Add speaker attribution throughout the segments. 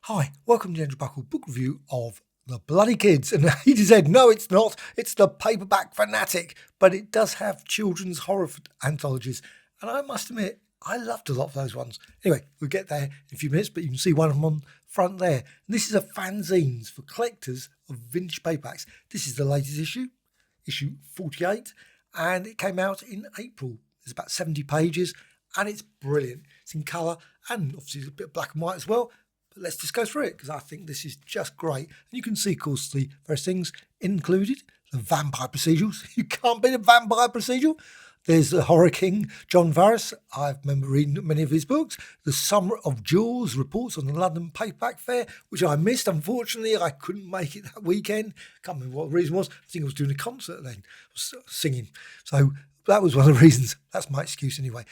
Speaker 1: Hi, welcome to the Andrew Buckle book review of The Bloody Kids. And he said, no, it's not. It's the Paperback Fanatic, but it does have children's horror anthologies. And I must admit, I loved a lot of those ones. Anyway, we'll get there in a few minutes, but you can see one of them on front there. And this is a fanzines for collectors of vintage paperbacks. This is the latest issue 48, and it came out in April. There's about 70 pages, and it's brilliant. It's in colour, and obviously it's a bit of black and white as well. But let's just go through it, because I think this is just great. And you can see, of course, the various things included. The vampire procedurals. You can't beat a vampire procedural. There's the Horror King, John Varys. I remember reading many of his books. The Summer of Jaws, reports on the London Paperback Fair, which I missed. Unfortunately, I couldn't make it that weekend. Can't remember what the reason was. I think I was doing a concert then. I was singing. So that was one of the reasons. That's my excuse anyway.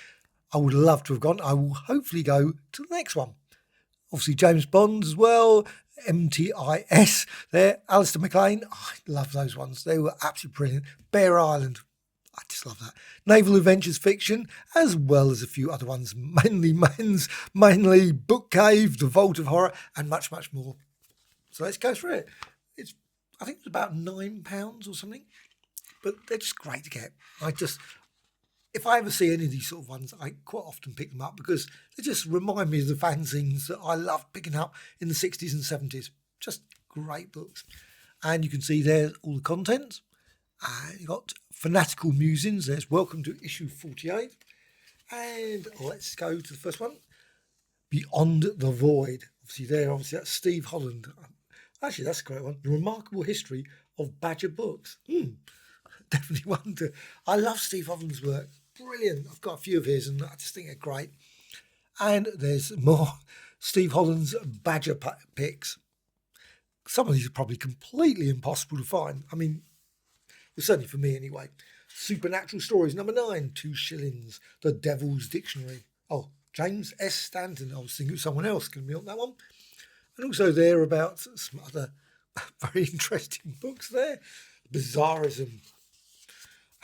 Speaker 1: I would love to have gone. I will hopefully go to the next one. Obviously, James Bond as well, MTIS there, Alistair MacLean. Oh, I love those ones. They were absolutely brilliant. Bear Island. I just love that. Naval Adventures fiction, as well as a few other ones, mainly Book Cave, The Vault of Horror, and much, much more. So let's go through it. I think it's about £9 or something, but they're just great to get. If I ever see any of these sort of ones, I quite often pick them up because they just remind me of the fanzines that I loved picking up in the 60s and 70s. Just great books. And you can see there all the content. You've got Fanatical Musings. There's Welcome to issue 48. And let's go to the first one. Beyond the Void. Obviously that's Steve Holland. Actually, that's a great one. The Remarkable History of Badger Books. Definitely one to... I love Steve Holland's work. Brilliant. I've got a few of his and I just think they're great. And there's more Steve Holland's Badger picks. Some of these are probably completely impossible to find. I mean, well, certainly for me anyway. Supernatural Stories, number 9, 2 shillings. The Devil's Dictionary. Oh, James S. Stanton. I was thinking of someone else going to be on that one. And also there about some other very interesting books there. Bizarrism.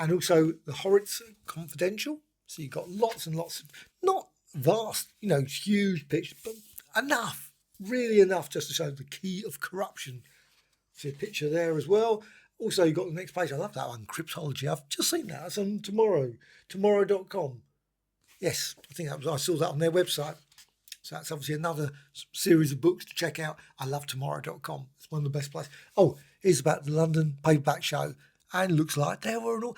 Speaker 1: And also the Horwitz Confidential. So you've got lots and lots of, not vast, huge pictures, but enough, really enough just to show the key of corruption. See a picture there as well. Also, you've got the next page. I love that one, Cryptology. I've just seen that. It's on tomorrow.com. Yes, I saw that on their website. So that's obviously another series of books to check out. I love tomorrow.com. It's one of the best places. Oh, here's about the London Paperback Show. And looks like there were all.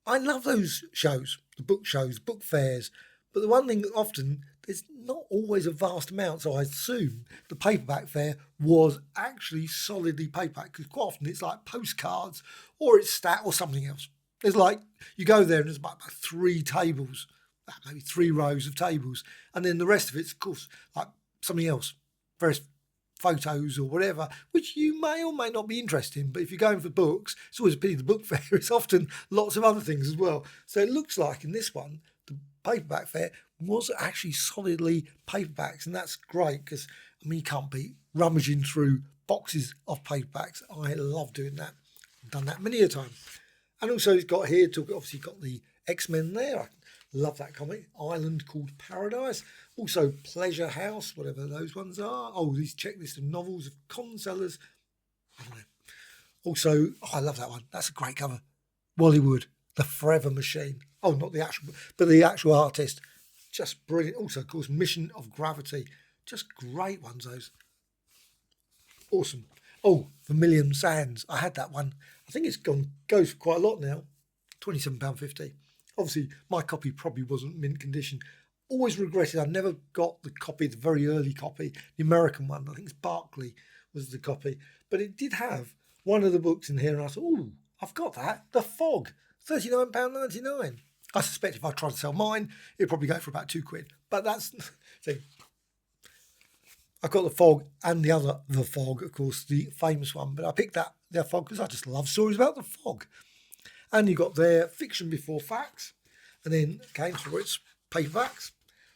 Speaker 1: I love those shows, the book shows, book fairs. But the one thing that often, there's not always a vast amount. So I assume the paperback fair was actually solidly paperback. Because quite often it's like postcards or it's stat or something else. There's like, you go there and there's about 3 tables, maybe 3 rows of tables. And then the rest of it's, of course, like something else. Various photos or whatever, which you may or may not be interested in. But if you're going for books, it's always a pity the book fair. It's often lots of other things as well. So it looks like in this one, the paperback fair was actually solidly paperbacks. And that's great because, you can't be rummaging through boxes of paperbacks. I love doing that. I've done that many a time. And also it's got here, obviously got the X-Men there. I love that comic. Island Called Paradise. Also Pleasure House, whatever those ones are. Oh, these checklist of novels of con sellers. I don't know. Also, I love that one. That's a great cover. Wallywood, The Forever Machine. Oh, not the actual, but the actual artist. Just brilliant. Also, of course, Mission of Gravity. Just great ones, those. Awesome. Oh, Vermilion Sands. I had that one. I think it's goes for quite a lot now. £27.50. Obviously, my copy probably wasn't mint condition. Always regretted I never got the copy, the very early copy, the American one. I think it's Barclay was the copy. But it did have one of the books in here, and I thought, oh, I've got that. The Fog, £39.99. I suspect if I tried to sell mine, it'd probably go for about £2. But that's... See, I've got The Fog and The Fog, of course, the famous one. But I picked The Fog because I just love stories about the fog. And you got there Fiction Before Facts, and then again Horwitz paperbacks.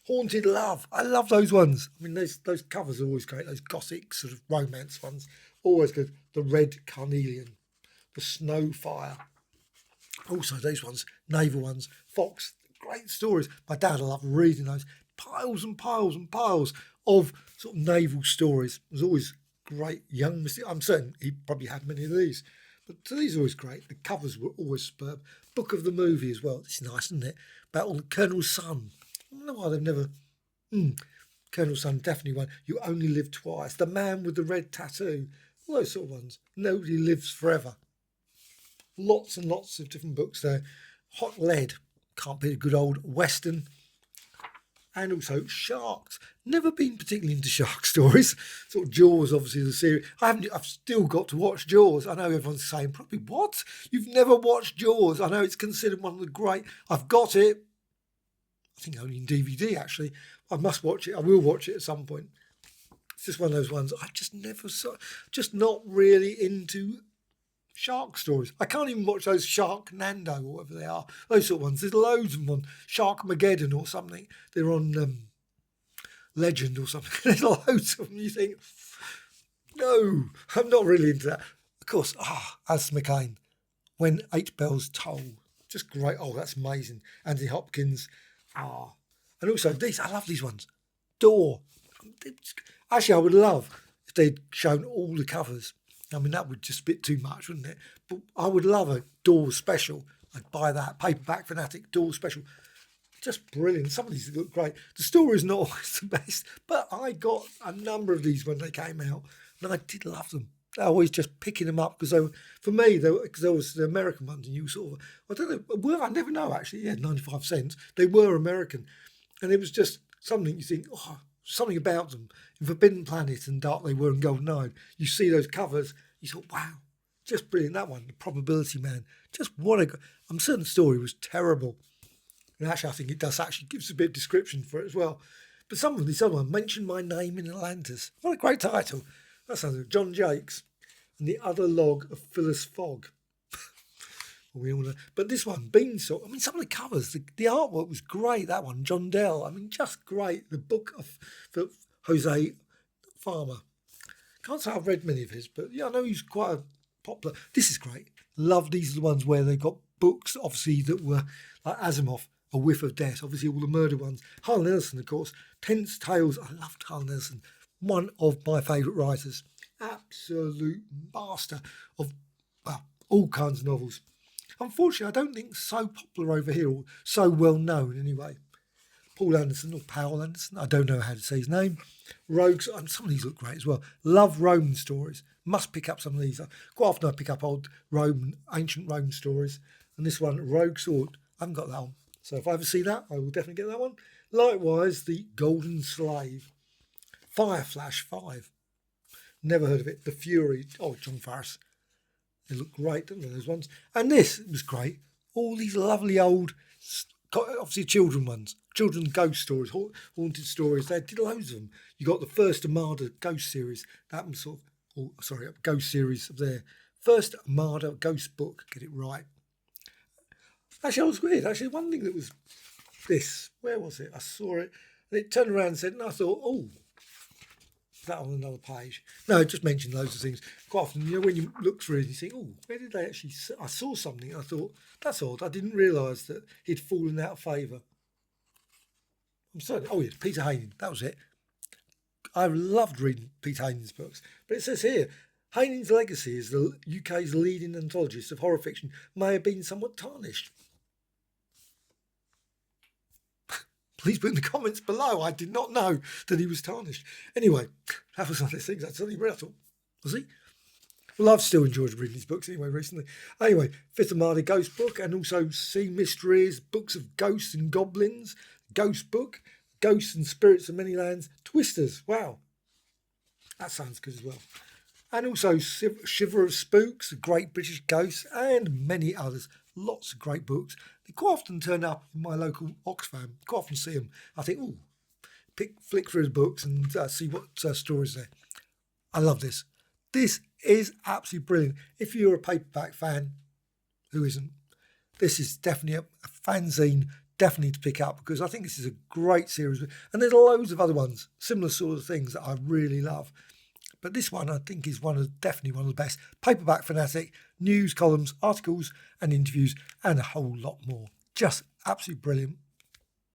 Speaker 1: Haunted Love. I love those ones. I mean, those covers are always great. Those gothic sort of romance ones, always good. The Red Carnelian, The Snowfire. Also those ones, naval ones. Fox, great stories. My dad, I love reading those. Piles and piles and piles of sort of naval stories. It was always great. Young Mr. I'm certain he probably had many of these. But these are always great. The covers were always superb. Book of the movie as well. It's nice, isn't it? About all the Colonel's son. I don't know why they've never... Colonel's son, definitely one. You Only Live Twice. The Man with the Red Tattoo. All those sort of ones. Nobody Lives Forever. Lots and lots of different books there. Hot Lead. Can't beat a good old Western. And also Sharks. Never been particularly into shark stories. Sort of Jaws, obviously, the series. I've still got to watch Jaws. I know everyone's saying, probably, what? You've never watched Jaws? I know it's considered one of the great. I've got it. I think only in DVD, actually. I must watch it. I will watch it at some point. It's just one of those ones I just never saw. Just not really into shark stories. I can't even watch those Shark Nando or whatever they are. Those sort of ones. There's loads of them on Sharkmageddon or something. They're on Legend or something. There's loads of them. You think, no, I'm not really into that. Of course, Alice McCain, When 8 Bells Toll. Just great. Oh, that's amazing. Anthony Hopkins. And also these, I love these ones. DAW. Actually, I would love if they'd shown all the covers. I mean, that would just be a bit too much, wouldn't it? But I would love a DAW special. I'd buy that. Paperback Fanatic DAW special. Just brilliant. Some of these look great. The story is not always the best, but I got a number of these when they came out, and I did love them. I always just picking them up because they were, for me, because there was the American ones, and you sort of, I don't know, well, I never know actually. Yeah, 95 cents. They were American, and it was just something you think, something about them. In Forbidden Planet and Dark They Were and Golden Eye, you see those covers, you thought, wow, just brilliant. That one, The Probability Man, just what a. I'm certain the story was terrible, and actually I think it does actually gives a bit of description for it as well. But some of these other ones, Mention My Name in Atlantis. What a great title. That sounds like John Jakes. And The Other Log of Phyllis Fogg. We all know. But this one, Beanstalk, I mean, some of the covers, the artwork was great, that one. John Dell, I mean, just great. The book of Jose Farmer. Can't say I've read many of his, but yeah, I know he's quite a popular. This is great. Love these are the ones where they've got books, obviously, that were like Asimov, A Whiff of Death, obviously all the murder ones. Harlan Ellison, of course. Tense Tales, I loved Harlan Ellison. One of my favourite writers. Absolute master of all kinds of novels. Unfortunately, I don't think so popular over here, or so well known anyway. Paul Anderson, or Powell Anderson, I don't know how to say his name. Rogues, some of these look great as well. Love Roman stories. Must pick up some of these. Quite often I pick up old ancient Roman stories. And this one, Rogue Sword, I haven't got that one. So if I ever see that, I will definitely get that one. Likewise, The Golden Slave. Fire Flash 5. Never heard of it. The Fury. Oh, John Farris. They look great, don't they, those ones? And this was great. All these lovely old, obviously children ones. Children ghost stories, haunted stories. They did loads of them. You got the First Armada ghost series. That was ghost series of their First Armada ghost book. Get it right. Actually, I was weird. Actually, one thing that was this. Where was it? I saw it. And it turned around and said, and I thought, that on another page. No, just mentioned loads of things. Quite often, when you look through it, you think, where did they actually... I saw something, and I thought, that's odd. I didn't realise that he'd fallen out of favour. I'm sorry. Oh, yes, Peter Haining. That was it. I loved reading Peter Haining's books. But it says here, Haining's legacy as the UK's leading anthologist of horror fiction may have been somewhat tarnished. Please put in the comments below. I did not know that he was tarnished. Anyway, that was one of those things I suddenly read. I thought, was he? Well, I've still enjoyed reading his books anyway recently. Anyway, Fifth Armada Ghost Book, and also Sea Mysteries, Books of Ghosts and Goblins, Ghost Book, Ghosts and Spirits of Many Lands, Twisters. Wow. That sounds good as well. And also Shiver of Spooks, Great British Ghosts, and many others. Lots of great books. They quite often turn up in my local Oxfam. Quite often see them. I think, flick through the books and see what stories there. I love this. This is absolutely brilliant. If you're a paperback fan, who isn't? This is definitely a fanzine, definitely to pick up, because I think this is a great series. And there's loads of other ones, similar sort of things that I really love. But this one, I think, is definitely one of the best. Paperback Fanatic, news, columns, articles and interviews, and a whole lot more. Just absolutely brilliant.